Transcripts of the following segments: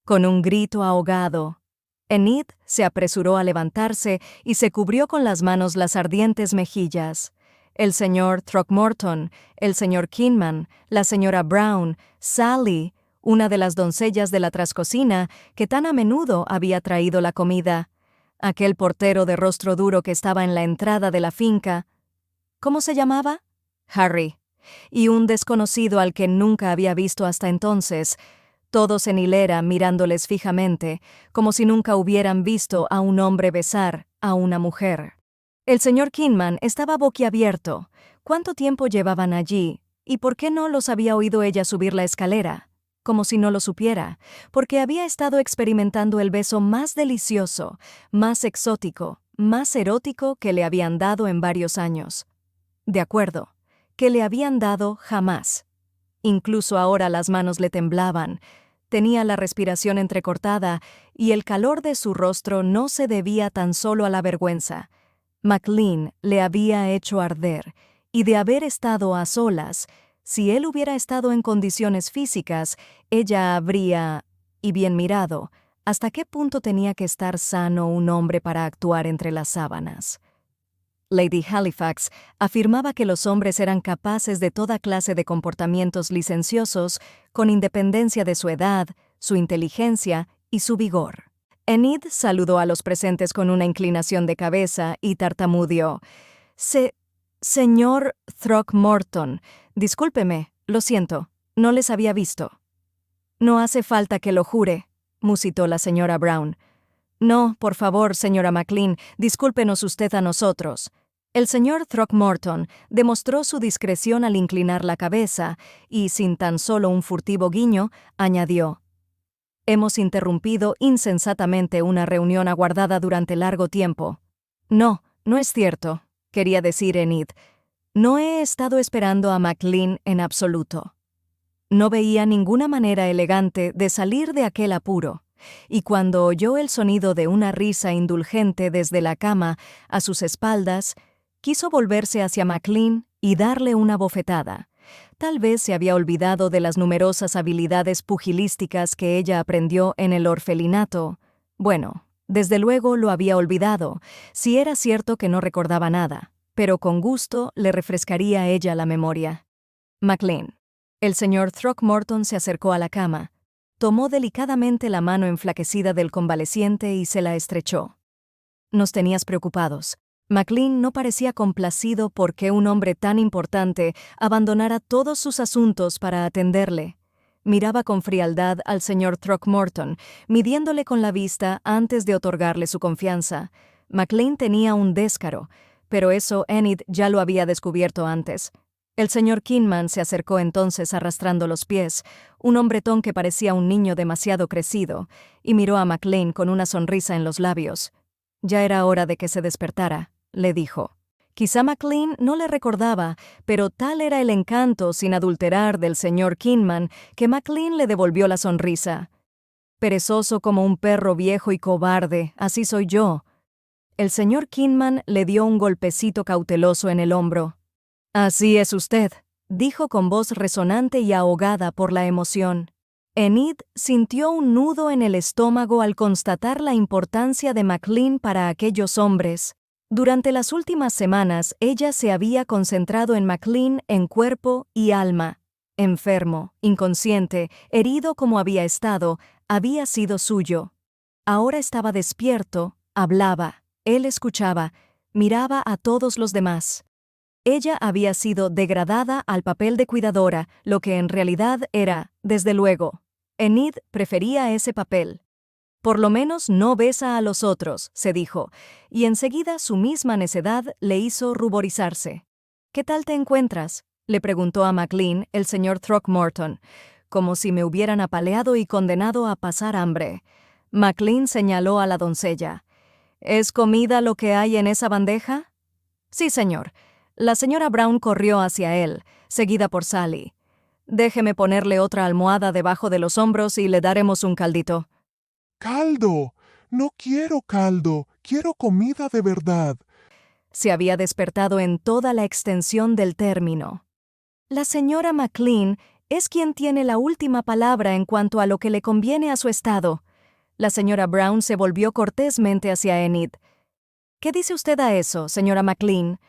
Con un grito ahogado, Enid se apresuró a levantarse y se cubrió con las manos las ardientes mejillas. El señor Throckmorton, el señor Kinman, la señora Brown, Sally, una de las doncellas de la trascocina que tan a menudo había traído la comida, aquel portero de rostro duro que estaba en la entrada de la finca. ¿Cómo se llamaba? Harry. Y un desconocido al que nunca había visto hasta entonces, todos en hilera mirándoles fijamente, como si nunca hubieran visto a un hombre besar a una mujer. El señor Kinman estaba boquiabierto. ¿Cuánto tiempo llevaban allí? ¿Y por qué no los había oído ella subir la escalera? Como si no lo supiera, porque había estado experimentando el beso más delicioso, más exótico, más erótico que le habían dado en varios años. De acuerdo, que le habían dado jamás. Incluso ahora las manos le temblaban, tenía la respiración entrecortada y el calor de su rostro no se debía tan solo a la vergüenza. McLean le había hecho arder, y de haber estado a solas, si él hubiera estado en condiciones físicas, ella habría, y bien mirado, hasta qué punto tenía que estar sano un hombre para actuar entre las sábanas. Lady Halifax afirmaba que los hombres eran capaces de toda clase de comportamientos licenciosos con independencia de su edad, su inteligencia y su vigor. Enid saludó a los presentes con una inclinación de cabeza y tartamudeó. Señor Throckmorton, discúlpeme, lo siento, no les había visto. No hace falta que lo jure, musitó la señora Brown. No, por favor, señora McLean, discúlpenos usted a nosotros. El señor Throckmorton demostró su discreción al inclinar la cabeza y, sin tan solo un furtivo guiño, añadió: «Hemos interrumpido insensatamente una reunión aguardada durante largo tiempo». «No, no es cierto», quería decir Enid. «No he estado esperando a McLean en absoluto». No veía ninguna manera elegante de salir de aquel apuro, y cuando oyó el sonido de una risa indulgente desde la cama a sus espaldas, quiso volverse hacia McLean y darle una bofetada. Tal vez se había olvidado de las numerosas habilidades pugilísticas que ella aprendió en el orfelinato. Bueno, desde luego lo había olvidado, si era cierto que no recordaba nada, pero con gusto le refrescaría a ella la memoria. McLean. El señor Throckmorton se acercó a la cama, tomó delicadamente la mano enflaquecida del convaleciente y se la estrechó. «Nos tenías preocupados». McLean no parecía complacido porque un hombre tan importante abandonara todos sus asuntos para atenderle. Miraba con frialdad al señor Throckmorton, midiéndole con la vista antes de otorgarle su confianza. McLean tenía un descaro, pero eso Enid ya lo había descubierto antes. El señor Kinman se acercó entonces arrastrando los pies, un hombretón que parecía un niño demasiado crecido, y miró a McLean con una sonrisa en los labios. Ya era hora de que se despertara, le dijo. Quizá McLean no le recordaba, pero tal era el encanto sin adulterar del señor Kinman que McLean le devolvió la sonrisa. «Perezoso como un perro viejo y cobarde, así soy yo». El señor Kinman le dio un golpecito cauteloso en el hombro. «Así es usted», dijo con voz resonante y ahogada por la emoción. Enid sintió un nudo en el estómago al constatar la importancia de McLean para aquellos hombres. Durante las últimas semanas ella se había concentrado en McLean en cuerpo y alma. Enfermo, inconsciente, herido como había estado, había sido suyo. Ahora estaba despierto, hablaba, él escuchaba, miraba a todos los demás. Ella había sido degradada al papel de cuidadora, lo que en realidad era, desde luego. Enid prefería ese papel. «Por lo menos no besa a los otros», se dijo, y enseguida su misma necedad le hizo ruborizarse. «¿Qué tal te encuentras?», le preguntó a McLean el señor Throckmorton, como si me hubieran apaleado y condenado a pasar hambre. McLean señaló a la doncella. «¿Es comida lo que hay en esa bandeja?» «Sí, señor». La señora Brown corrió hacia él, seguida por Sally. «Déjeme ponerle otra almohada debajo de los hombros y le daremos un caldito». ¡Caldo! No quiero caldo, quiero comida de verdad. Se había despertado en toda la extensión del término. La señora McLean Es quien tiene la última palabra en cuanto a lo que le conviene a su estado. La señora Brown se volvió cortésmente hacia Enid. ¿Qué dice usted a eso, señora McLean?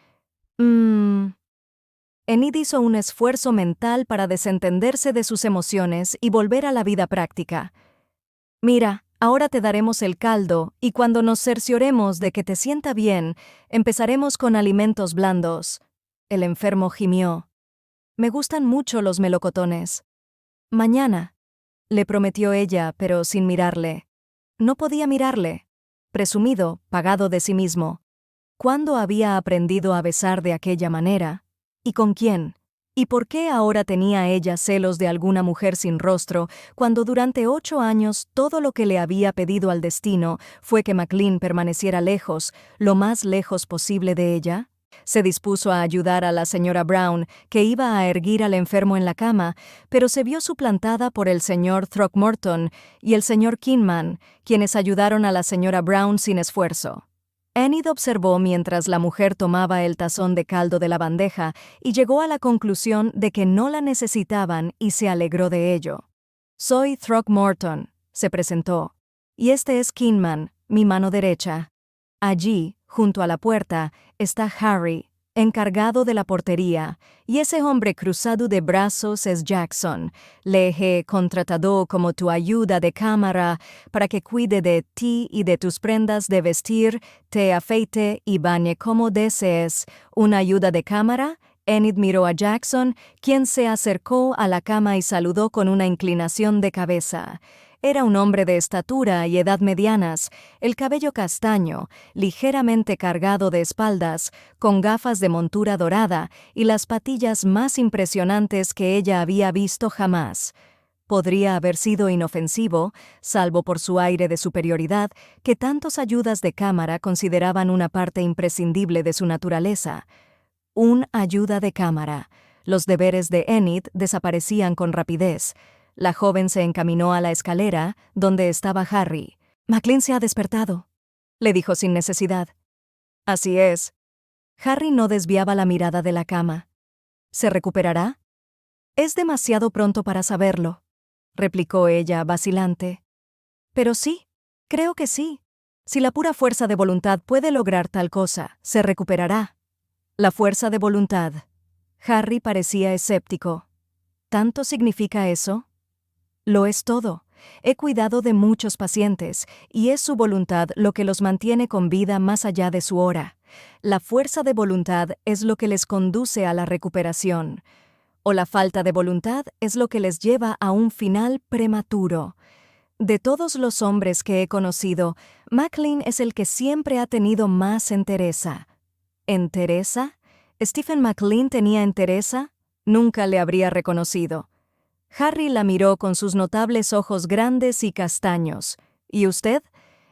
Enid hizo un esfuerzo mental para desentenderse de sus emociones y volver a la vida práctica. Mira, ahora te daremos el caldo, y cuando nos cercioremos de que te sienta bien, empezaremos con alimentos blandos. El enfermo gimió. Me gustan mucho los melocotones. Mañana, le prometió ella, pero sin mirarle. No podía mirarle. Presumido, pagado de sí mismo. ¿Cuándo había aprendido a besar de aquella manera? ¿Y con quién? ¿Y por qué ahora tenía ella celos de alguna mujer sin rostro, cuando durante 8 años todo lo que le había pedido al destino fue que McLean permaneciera lejos, lo más lejos posible de ella? Se dispuso a ayudar a la señora Brown, que iba a erguir al enfermo en la cama, pero se vio suplantada por el señor Throckmorton y el señor Kinman, quienes ayudaron a la señora Brown sin esfuerzo. Enid observó mientras la mujer tomaba el tazón de caldo de la bandeja y llegó a la conclusión de que no la necesitaban y se alegró de ello. «Soy Throckmorton», se presentó, «y este es Kinman, mi mano derecha. Allí, junto a la puerta, está Harry, encargado de la portería, y ese hombre cruzado de brazos es Jackson. Le he contratado como tu ayuda de cámara para que cuide de ti y de tus prendas de vestir, te afeite y bañe como desees. ¿Una ayuda de cámara?» Enid miró a Jackson, quien se acercó a la cama y saludó con una inclinación de cabeza. Era un hombre de estatura y edad medianas, el cabello castaño, ligeramente cargado de espaldas, con gafas de montura dorada y las patillas más impresionantes que ella había visto jamás. Podría haber sido inofensivo, salvo por su aire de superioridad, que tantos ayudas de cámara consideraban una parte imprescindible de su naturaleza. Un ayuda de cámara. Los deberes de Enid desaparecían con rapidez. La joven se encaminó a la escalera, donde estaba Harry. «McLean se ha despertado», le dijo sin necesidad. «Así es». Harry no desviaba la mirada de la cama. «¿Se recuperará?» «Es demasiado pronto para saberlo», replicó ella, vacilante. «Pero sí, creo que sí. Si la pura fuerza de voluntad puede lograr tal cosa, se recuperará». «La fuerza de voluntad». Harry parecía escéptico. ¿Tanto significa eso? Lo es todo. He cuidado de muchos pacientes, y es su voluntad lo que los mantiene con vida más allá de su hora. La fuerza de voluntad es lo que les conduce a la recuperación. O la falta de voluntad es lo que les lleva a un final prematuro. De todos los hombres que he conocido, McLean es el que siempre ha tenido más entereza. ¿Entereza? ¿Stephen McLean tenía entereza? Nunca le habría reconocido. Harry la miró con sus notables ojos grandes y castaños. ¿Y usted?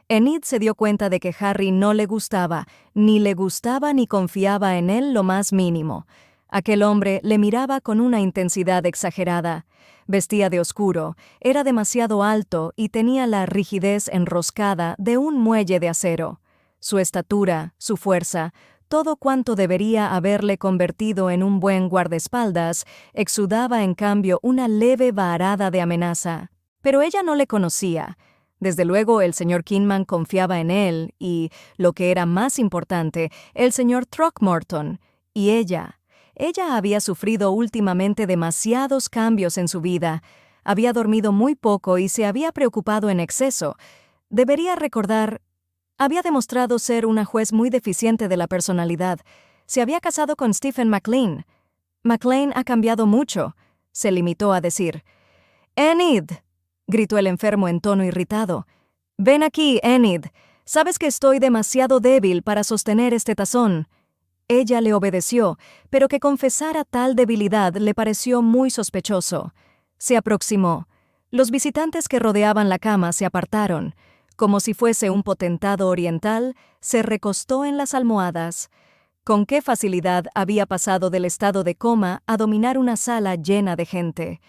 Enid se dio cuenta de que Harry no le gustaba ni confiaba en él lo más mínimo. Aquel hombre le miraba con una intensidad exagerada. Vestía de oscuro, era demasiado alto y tenía la rigidez enroscada de un muelle de acero. Su estatura, su fuerza, todo cuanto debería haberle convertido en un buen guardaespaldas, exudaba en cambio una leve vaharada de amenaza. Pero ella no le conocía. Desde luego el señor Kinman confiaba en él y, lo que era más importante, el señor Throckmorton. Y ella había sufrido últimamente demasiados cambios en su vida. Había dormido muy poco y se había preocupado en exceso. Debería recordar... Había demostrado ser una juez muy deficiente de la personalidad. Se había casado con Stephen McLean. McLean ha cambiado mucho, se limitó a decir. «Enid», gritó el enfermo en tono irritado. «Ven aquí, Enid. Sabes que estoy demasiado débil para sostener este tazón». Ella le obedeció, pero que confesara tal debilidad le pareció muy sospechoso. Se aproximó. Los visitantes que rodeaban la cama se apartaron. Como si fuese un potentado oriental, se recostó en las almohadas. Con qué facilidad había pasado del estado de coma a dominar una sala llena de gente.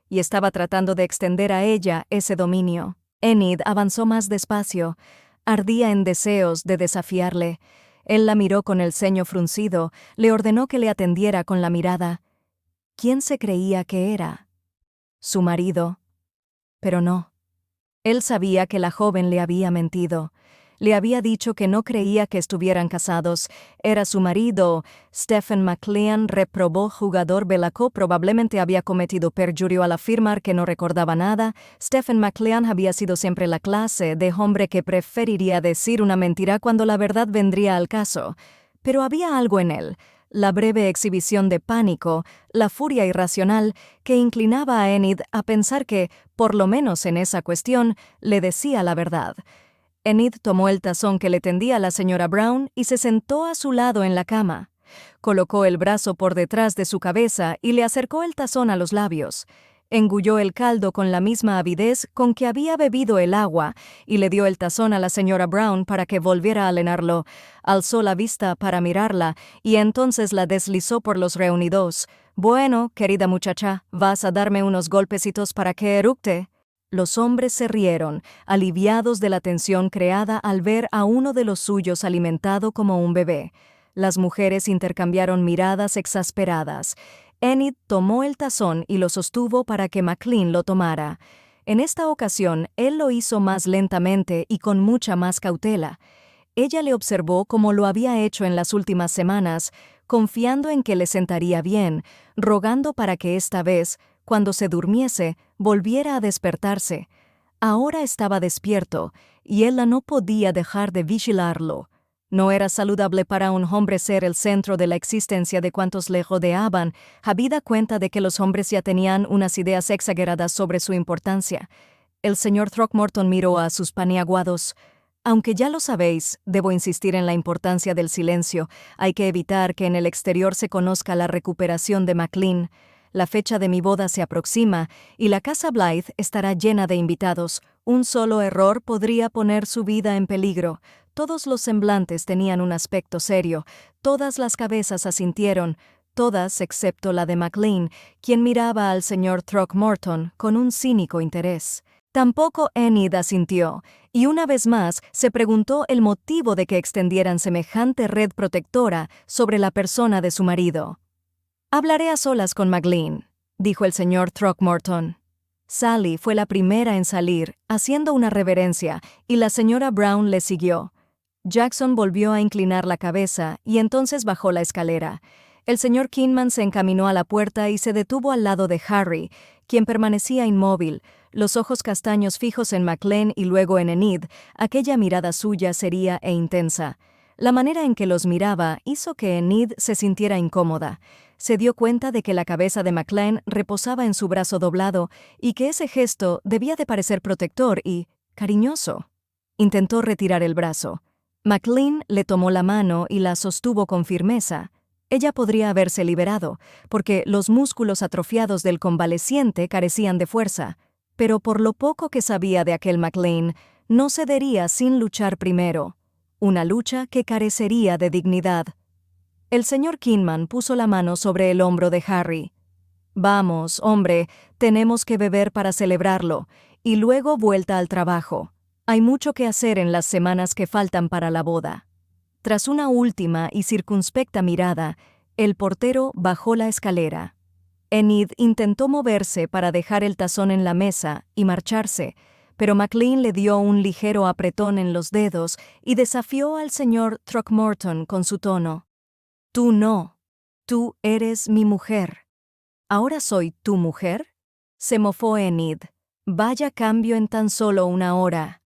Y estaba tratando de extender a ella ese dominio. Enid avanzó más despacio. Ardía en deseos de desafiarle. Él la miró con el ceño fruncido, le ordenó que le atendiera con la mirada. ¿Quién se creía que era? su marido. Pero no. Él sabía que la joven le había mentido. Le había dicho que no creía que estuvieran casados. Era su marido. Stephen McLean, reprobó jugador belaco, probablemente había cometido perjurio al afirmar que no recordaba nada. Stephen McLean había sido siempre la clase de hombre que preferiría decir una mentira cuando la verdad vendría al caso. Pero había algo en él, la breve exhibición de pánico, la furia irracional, que inclinaba a Enid a pensar que, por lo menos en esa cuestión, le decía la verdad. Enid tomó el tazón que le tendía la señora Brown y se sentó a su lado en la cama. Colocó el brazo por detrás de su cabeza y le acercó el tazón a los labios. Engulló el caldo con la misma avidez con que había bebido el agua y le dio el tazón a la señora Brown para que volviera a llenarlo. Alzó la vista para mirarla y entonces la deslizó por los reunidos. «Bueno, querida muchacha, ¿vas a darme unos golpecitos para que eructe?» Los hombres se rieron, aliviados de la tensión creada al ver a uno de los suyos alimentado como un bebé. Las mujeres intercambiaron miradas exasperadas. Enid tomó el tazón y lo sostuvo para que McLean lo tomara. En esta ocasión, él lo hizo más lentamente y con mucha más cautela. Ella le observó como lo había hecho en las últimas semanas, confiando en que le sentaría bien, rogando para que esta vez, cuando se durmiese, volviera a despertarse. Ahora estaba despierto, y ella no podía dejar de vigilarlo. No era saludable para un hombre ser el centro de la existencia de cuantos le rodeaban, habida cuenta de que los hombres ya tenían unas ideas exageradas sobre su importancia. El señor Throckmorton miró a sus paniaguados. «Aunque ya lo sabéis, debo insistir en la importancia del silencio. Hay que evitar que en el exterior se conozca la recuperación de McLean. La fecha de mi boda se aproxima y la casa Blythe estará llena de invitados. Un solo error podría poner su vida en peligro». Todos los semblantes tenían un aspecto serio, todas las cabezas asintieron, todas excepto la de McLean, quien miraba al señor Throckmorton con un cínico interés. Tampoco Enid asintió, y una vez más se preguntó el motivo de que extendieran semejante red protectora sobre la persona de su marido. «Hablaré a solas con McLean», dijo el señor Throckmorton. Sally fue la primera en salir, haciendo una reverencia, y la señora Brown le siguió. Jackson volvió a inclinar la cabeza y entonces bajó la escalera. El señor Kinman se encaminó a la puerta y se detuvo al lado de Harry, quien permanecía inmóvil, los ojos castaños fijos en McLean y luego en Enid, aquella mirada suya seria e intensa. La manera en que los miraba hizo que Enid se sintiera incómoda. Se dio cuenta de que la cabeza de McLean reposaba en su brazo doblado y que ese gesto debía de parecer protector y cariñoso. Intentó retirar el brazo. McLean le tomó la mano y la sostuvo con firmeza. Ella podría haberse liberado, porque los músculos atrofiados del convaleciente carecían de fuerza, pero por lo poco que sabía de aquel McLean, no cedería sin luchar primero. Una lucha que carecería de dignidad. El señor Kinman puso la mano sobre el hombro de Harry. «Vamos, hombre, tenemos que beber para celebrarlo, y luego vuelta al trabajo. Hay mucho que hacer en las semanas que faltan para la boda». Tras una última y circunspecta mirada, el portero bajó la escalera. Enid intentó moverse para dejar el tazón en la mesa y marcharse, pero McLean le dio un ligero apretón en los dedos y desafió al señor Throckmorton con su tono. «Tú no. Tú eres mi mujer». «¿Ahora soy tu mujer?», se mofó Enid. «Vaya cambio en tan solo una hora».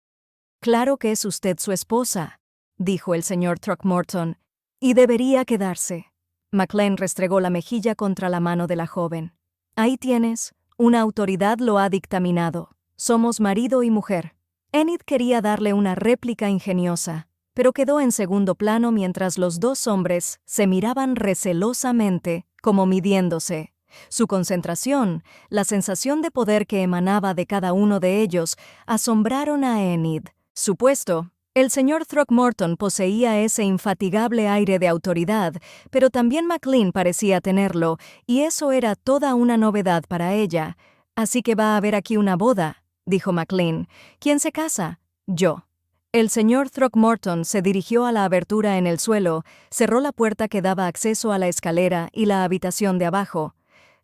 «Claro que es usted su esposa», dijo el señor Throckmorton, «y debería quedarse». McLean restregó la mejilla contra la mano de la joven. «Ahí tienes, una autoridad lo ha dictaminado. Somos marido y mujer». Enid quería darle una réplica ingeniosa, pero quedó en segundo plano mientras los dos hombres se miraban recelosamente, como midiéndose. Su concentración, la sensación de poder que emanaba de cada uno de ellos, asombraron a Enid. Supuesto, el señor Throckmorton poseía ese infatigable aire de autoridad, pero también McLean parecía tenerlo, y eso era toda una novedad para ella. «Así que va a haber aquí una boda», dijo McLean. «¿Quién se casa?» «Yo». El señor Throckmorton se dirigió a la abertura en el suelo, cerró la puerta que daba acceso a la escalera y la habitación de abajo.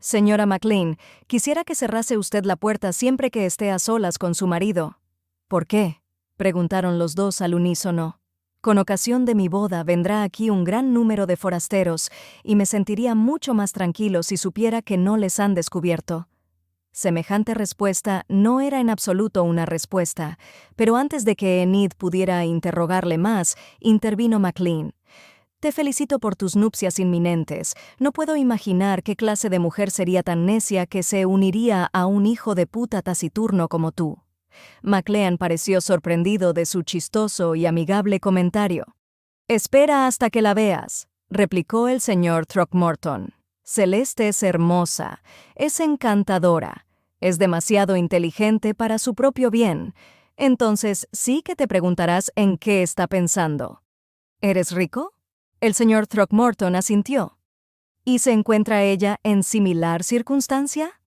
Señora McLean, quisiera que cerrase usted la puerta siempre que esté a solas con su marido. ¿Por qué?, preguntaron los dos al unísono. Con ocasión de mi boda vendrá aquí un gran número de forasteros y me sentiría mucho más tranquilo si supiera que no les han descubierto. Semejante respuesta no era en absoluto una respuesta, pero antes de que Enid pudiera interrogarle más, intervino McLean. Te felicito por tus nupcias inminentes. No puedo imaginar qué clase de mujer sería tan necia que se uniría a un hijo de puta taciturno como tú. McLean pareció sorprendido de su chistoso y amigable comentario. Espera hasta que la veas, replicó el señor Throckmorton. Celeste es hermosa, es encantadora, es demasiado inteligente para su propio bien. Entonces sí que te preguntarás en qué está pensando. ¿Eres rico? El señor Throckmorton asintió. ¿Y se encuentra ella en similar circunstancia?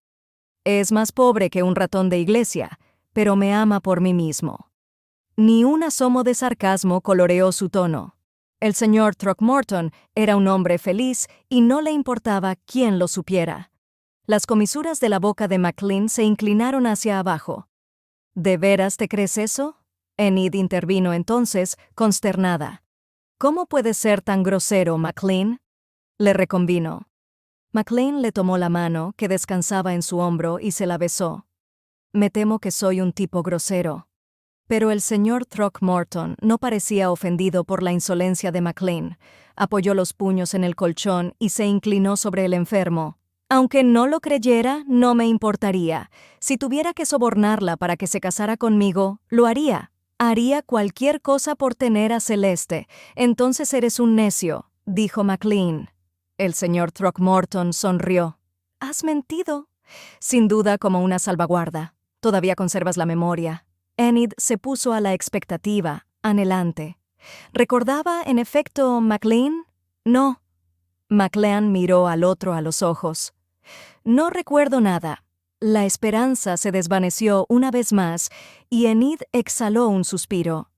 Es más pobre que un ratón de iglesia, pero me ama por mí mismo. Ni un asomo de sarcasmo coloreó su tono. El señor Throckmorton era un hombre feliz y no le importaba quién lo supiera. Las comisuras de la boca de McLean se inclinaron hacia abajo. ¿De veras te crees eso? Enid intervino entonces, consternada. ¿Cómo puedes ser tan grosero, McLean?, le reconvino. McLean le tomó la mano, que descansaba en su hombro, y se la besó. Me temo que soy un tipo grosero. Pero el señor Throckmorton no parecía ofendido por la insolencia de McLean. Apoyó los puños en el colchón y se inclinó sobre el enfermo. Aunque no lo creyera, no me importaría. Si tuviera que sobornarla para que se casara conmigo, lo haría. Haría cualquier cosa por tener a Celeste. Entonces eres un necio, dijo McLean. El señor Throckmorton sonrió. Has mentido. Sin duda como una salvaguarda. Todavía conservas la memoria. Enid se puso a la expectativa, anhelante. ¿Recordaba, en efecto, McLean? No. McLean miró al otro a los ojos. No recuerdo nada. La esperanza se desvaneció una vez más y Enid exhaló un suspiro.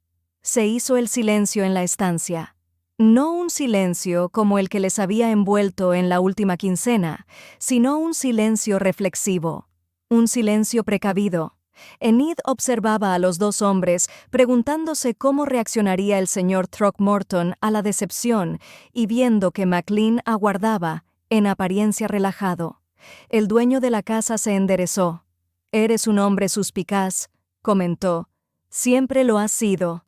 Se hizo el silencio en la estancia. No un silencio como el que les había envuelto en la última quincena, sino un silencio reflexivo, un silencio precavido. Enid observaba a los dos hombres, preguntándose cómo reaccionaría el señor Throckmorton a la decepción y viendo que McLean aguardaba, en apariencia relajado. El dueño de la casa se enderezó. «Eres un hombre suspicaz», comentó. «Siempre lo has sido.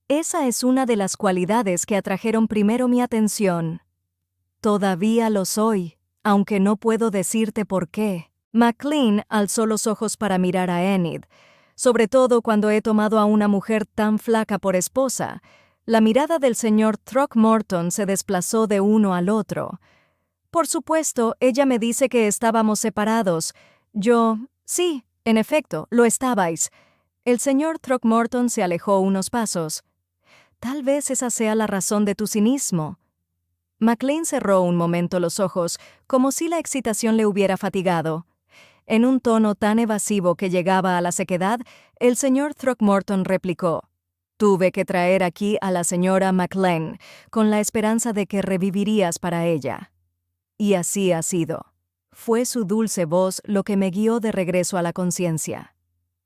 Esa es una de las cualidades que atrajeron primero mi atención. Todavía lo soy, aunque no puedo decirte por qué». McLean alzó los ojos para mirar a Enid. Sobre todo cuando he tomado a una mujer tan flaca por esposa. La mirada del señor Throckmorton se desplazó de uno al otro. Por supuesto, ella me dice que estábamos separados. Sí, en efecto, lo estabais. El señor Throckmorton se alejó unos pasos. Tal vez esa sea la razón de tu cinismo. McLean cerró un momento los ojos, como si la excitación le hubiera fatigado. En un tono tan evasivo que llegaba a la sequedad, el señor Throckmorton replicó. Tuve que traer aquí a la señora McLean, con la esperanza de que revivirías para ella. Y así ha sido. Fue su dulce voz lo que me guió de regreso a la conciencia.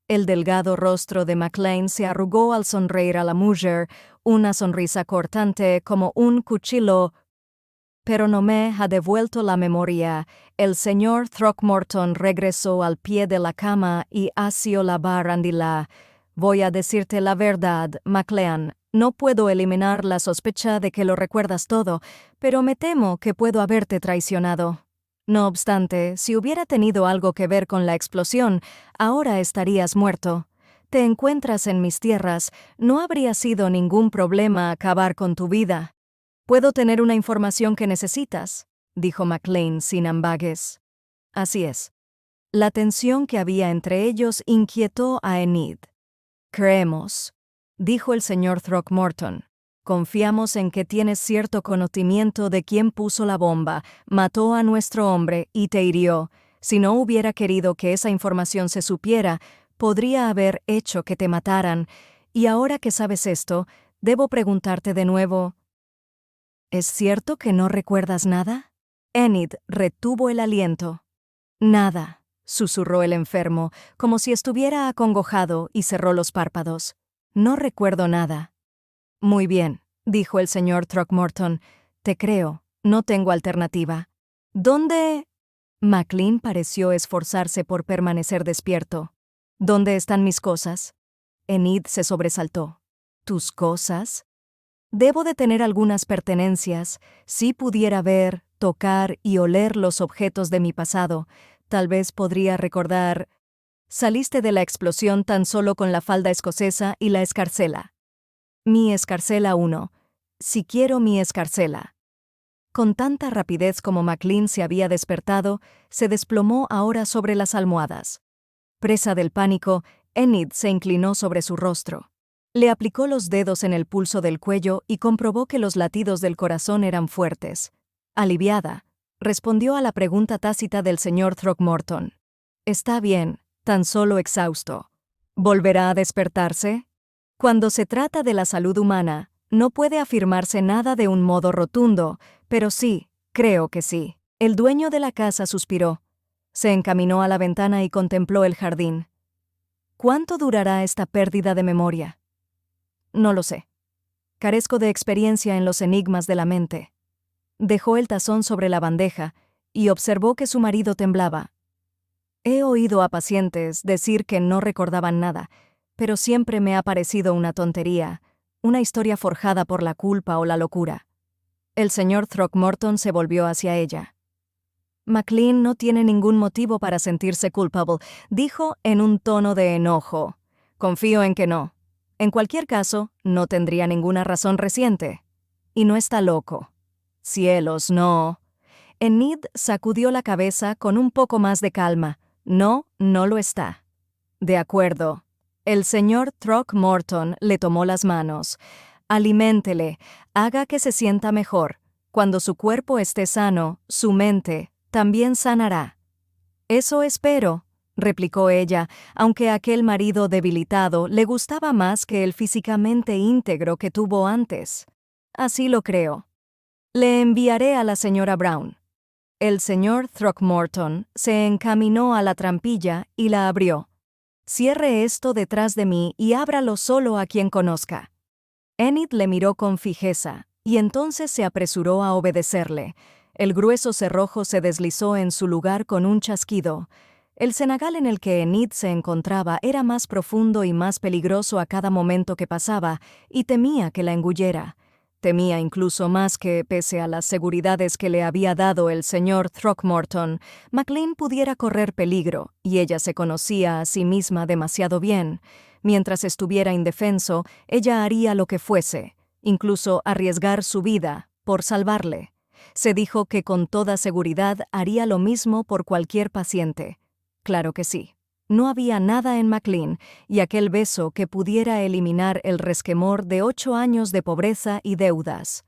El delgado rostro de McLean se arrugó al sonreír a la mujer, una sonrisa cortante como un cuchillo. Pero no me ha devuelto la memoria. El señor Throckmorton regresó al pie de la cama y asió la barandilla. Voy a decirte la verdad, McLean. No puedo eliminar la sospecha de que lo recuerdas todo, pero me temo que puedo haberte traicionado. No obstante, si hubiera tenido algo que ver con la explosión, ahora estarías muerto. Te encuentras en mis tierras, no habría sido ningún problema acabar con tu vida. «¿Puedo tener una información que necesitas?», dijo McLean sin ambages. Así es. La tensión que había entre ellos inquietó a Enid. «Creemos», dijo el señor Throckmorton. «Confiamos en que tienes cierto conocimiento de quién puso la bomba, mató a nuestro hombre y te hirió. Si no hubiera querido que esa información se supiera, podría haber hecho que te mataran. Y ahora que sabes esto, debo preguntarte de nuevo». «¿Es cierto que no recuerdas nada?» Enid retuvo el aliento. Nada, susurró el enfermo, como si estuviera acongojado, y cerró los párpados. No recuerdo nada. Muy bien, dijo el señor Throckmorton. Te creo, no tengo alternativa. ¿Dónde? McLean pareció esforzarse por permanecer despierto. ¿Dónde están mis cosas? Enid se sobresaltó. ¿Tus cosas? Debo de tener algunas pertenencias. Si pudiera ver, tocar y oler los objetos de mi pasado, tal vez podría recordar. Saliste de la explosión tan solo con la falda escocesa y la escarcela. Mi escarcela 1. Si quiero mi escarcela. Con tanta rapidez como McLean se había despertado, se desplomó ahora sobre las almohadas. Presa del pánico, Enid se inclinó sobre su rostro. Le aplicó los dedos en el pulso del cuello y comprobó que los latidos del corazón eran fuertes. Aliviada, respondió a la pregunta tácita del señor Throckmorton. Está bien, tan solo exhausto. ¿Volverá a despertarse? Cuando se trata de la salud humana, no puede afirmarse nada de un modo rotundo, pero sí, creo que sí. El dueño de la casa suspiró. Se encaminó a la ventana y contempló el jardín. ¿Cuánto durará esta pérdida de memoria? No lo sé. Carezco de experiencia en los enigmas de la mente. Dejó el tazón sobre la bandeja y observó que su marido temblaba. He oído a pacientes decir que no recordaban nada, pero siempre me ha parecido una tontería, una historia forjada por la culpa o la locura. El señor Throckmorton se volvió hacia ella. McLean no tiene ningún motivo para sentirse culpable, dijo en un tono de enojo. Confío en que no. En cualquier caso, no tendría ninguna razón reciente. Y no está loco. Cielos, no. Enid sacudió la cabeza con un poco más de calma. No, no lo está. De acuerdo. El señor Throckmorton le tomó las manos. Aliméntele, haga que se sienta mejor. Cuando su cuerpo esté sano, su mente también sanará. Eso espero, replicó ella, aunque aquel marido debilitado le gustaba más que el físicamente íntegro que tuvo antes. Así lo creo. Le enviaré a la señora Brown. El señor Throckmorton se encaminó a la trampilla y la abrió. Cierre esto detrás de mí y ábralo solo a quien conozca. Enid le miró con fijeza, y entonces se apresuró a obedecerle. El grueso cerrojo se deslizó en su lugar con un chasquido. El cenagal en el que Enid se encontraba era más profundo y más peligroso a cada momento que pasaba, y temía que la engullera. Temía incluso más que, pese a las seguridades que le había dado el señor Throckmorton, McLean pudiera correr peligro, y ella se conocía a sí misma demasiado bien. Mientras estuviera indefenso, ella haría lo que fuese, incluso arriesgar su vida, por salvarle. Se dijo que con toda seguridad haría lo mismo por cualquier paciente. Claro que sí. No había nada en McLean y aquel beso que pudiera eliminar el resquemor de 8 años de pobreza y deudas.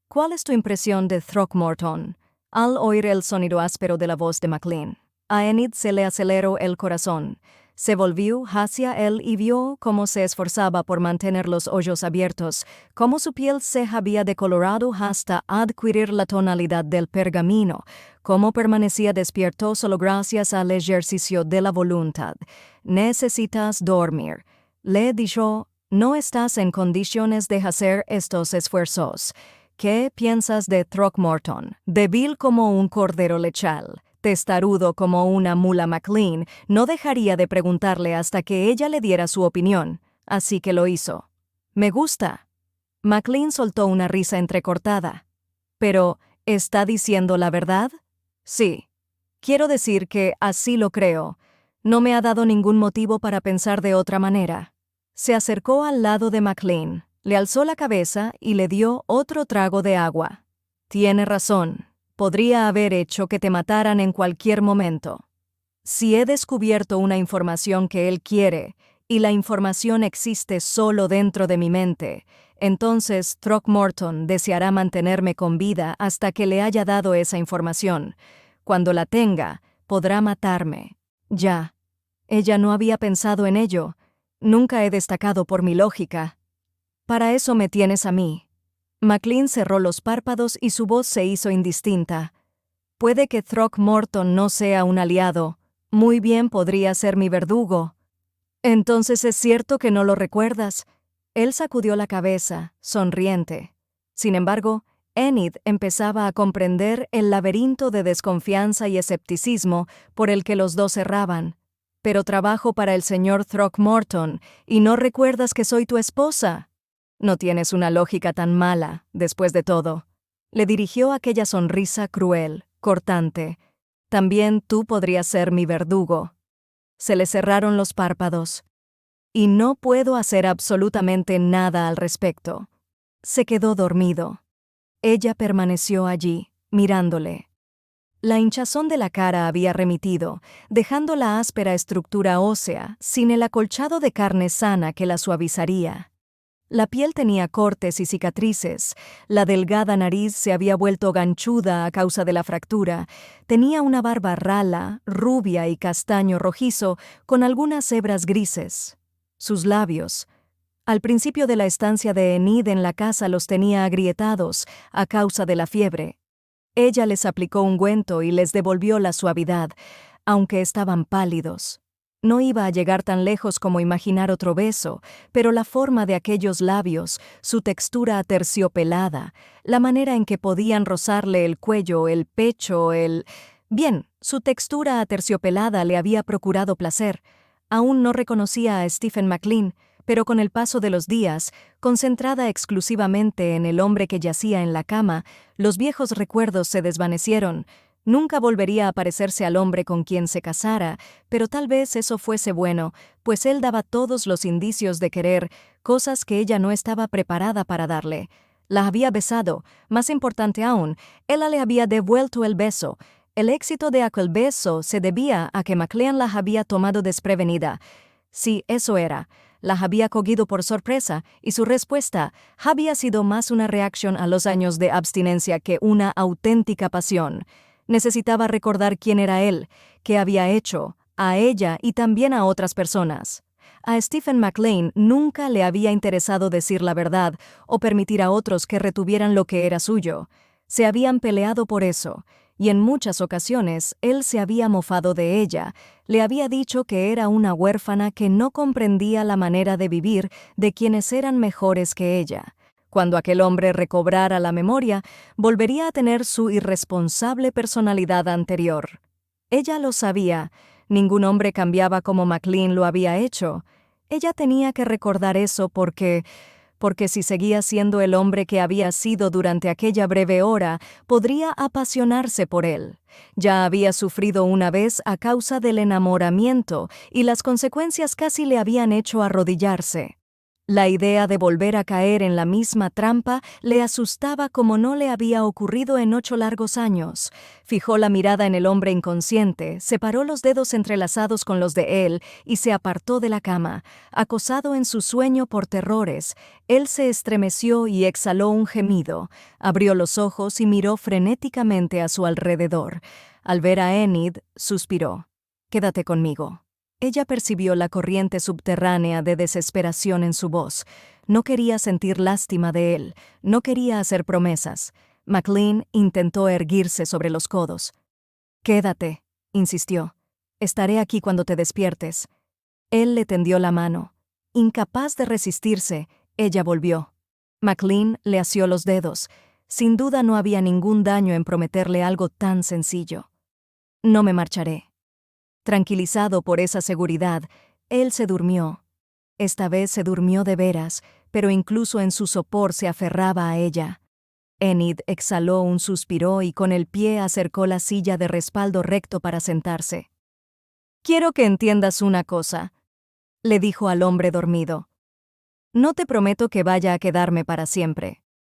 ¿Cuál es tu impresión de Throckmorton? Al oír el sonido áspero de la voz de McLean, a Enid se le aceleró el corazón. Se volvió hacia él y vio cómo se esforzaba por mantener los ojos abiertos, cómo su piel se había decolorado hasta adquirir la tonalidad del pergamino, cómo permanecía despierto solo gracias al ejercicio de la voluntad. Necesitas dormir. Le dijo, no estás en condiciones de hacer estos esfuerzos. ¿Qué piensas de Throckmorton? Débil como un cordero lechal. Testarudo como una mula McLean, no dejaría de preguntarle hasta que ella le diera su opinión, así que lo hizo. «Me gusta». McLean soltó una risa entrecortada. «¿Pero está diciendo la verdad?» «Sí. Quiero decir que así lo creo. No me ha dado ningún motivo para pensar de otra manera». Se acercó al lado de McLean, le alzó la cabeza y le dio otro trago de agua. «Tiene razón. Podría haber hecho que te mataran en cualquier momento. Si he descubierto una información que él quiere, y la información existe solo dentro de mi mente, entonces Throckmorton deseará mantenerme con vida hasta que le haya dado esa información. Cuando la tenga, podrá matarme. Ya. Ella no había pensado en ello. Nunca he destacado por mi lógica. Para eso me tienes a mí. McLean cerró los párpados y su voz se hizo indistinta. Puede que Throckmorton no sea un aliado. Muy bien podría ser mi verdugo. Entonces es cierto que no lo recuerdas. Él sacudió la cabeza, sonriente. Sin embargo, Enid empezaba a comprender el laberinto de desconfianza y escepticismo por el que los dos erraban. Pero trabajo para el señor Throckmorton, y no recuerdas que soy tu esposa. No tienes una lógica tan mala, después de todo. Le dirigió aquella sonrisa cruel, cortante. También tú podrías ser mi verdugo. Se le cerraron los párpados. Y no puedo hacer absolutamente nada al respecto. Se quedó dormido. Ella permaneció allí, mirándole. La hinchazón de la cara había remitido, dejando la áspera estructura ósea, sin el acolchado de carne sana que la suavizaría. La piel tenía cortes y cicatrices, la delgada nariz se había vuelto ganchuda a causa de la fractura, tenía una barba rala, rubia y castaño rojizo, con algunas hebras grises. Sus labios. Al principio de la estancia de Enid en la casa los tenía agrietados a causa de la fiebre. Ella les aplicó ungüento y les devolvió la suavidad, aunque estaban pálidos. No iba a llegar tan lejos como imaginar otro beso, pero la forma de aquellos labios, su textura aterciopelada, la manera en que podían rozarle el cuello, el pecho, Bien, su textura aterciopelada le había procurado placer. Aún no reconocía a Stephen McLean, pero con el paso de los días, concentrada exclusivamente en el hombre que yacía en la cama, los viejos recuerdos se desvanecieron. Nunca volvería a parecerse al hombre con quien se casara, pero tal vez eso fuese bueno, pues él daba todos los indicios de querer, cosas que ella no estaba preparada para darle. La había besado, más importante aún, él le había devuelto el beso. El éxito de aquel beso se debía a que McLean la había tomado desprevenida. Sí, eso era. La había cogido por sorpresa, y su respuesta había sido más una reacción a los años de abstinencia que una auténtica pasión. Necesitaba recordar quién era él, qué había hecho, a ella y también a otras personas. A Stephen McLean nunca le había interesado decir la verdad o permitir a otros que retuvieran lo que era suyo. Se habían peleado por eso, y en muchas ocasiones él se había mofado de ella, le había dicho que era una huérfana que no comprendía la manera de vivir de quienes eran mejores que ella. Cuando aquel hombre recobrara la memoria, volvería a tener su irresponsable personalidad anterior. Ella lo sabía, ningún hombre cambiaba como McLean lo había hecho. Ella tenía que recordar eso porque si seguía siendo el hombre que había sido durante aquella breve hora, podría apasionarse por él. Ya había sufrido una vez a causa del enamoramiento y las consecuencias casi le habían hecho arrodillarse. La idea de volver a caer en la misma trampa le asustaba como no le había ocurrido en 8 largos años. Fijó la mirada en el hombre inconsciente, separó los dedos entrelazados con los de él y se apartó de la cama. Acosado en su sueño por terrores, él se estremeció y exhaló un gemido. Abrió los ojos y miró frenéticamente a su alrededor. Al ver a Enid, suspiró. «Quédate conmigo». Ella percibió la corriente subterránea de desesperación en su voz. No quería sentir lástima de él, no quería hacer promesas. McLean intentó erguirse sobre los codos. «Quédate», insistió. «Estaré aquí cuando te despiertes». Él le tendió la mano. Incapaz de resistirse, ella volvió. McLean le asió los dedos. Sin duda no había ningún daño en prometerle algo tan sencillo. «No me marcharé». Tranquilizado por esa seguridad, él se durmió. Esta vez se durmió de veras, pero incluso en su sopor se aferraba a ella. Enid exhaló un suspiro y con el pie acercó la silla de respaldo recto para sentarse. «Quiero que entiendas una cosa», le dijo al hombre dormido. «No te prometo que vaya a quedarme para siempre.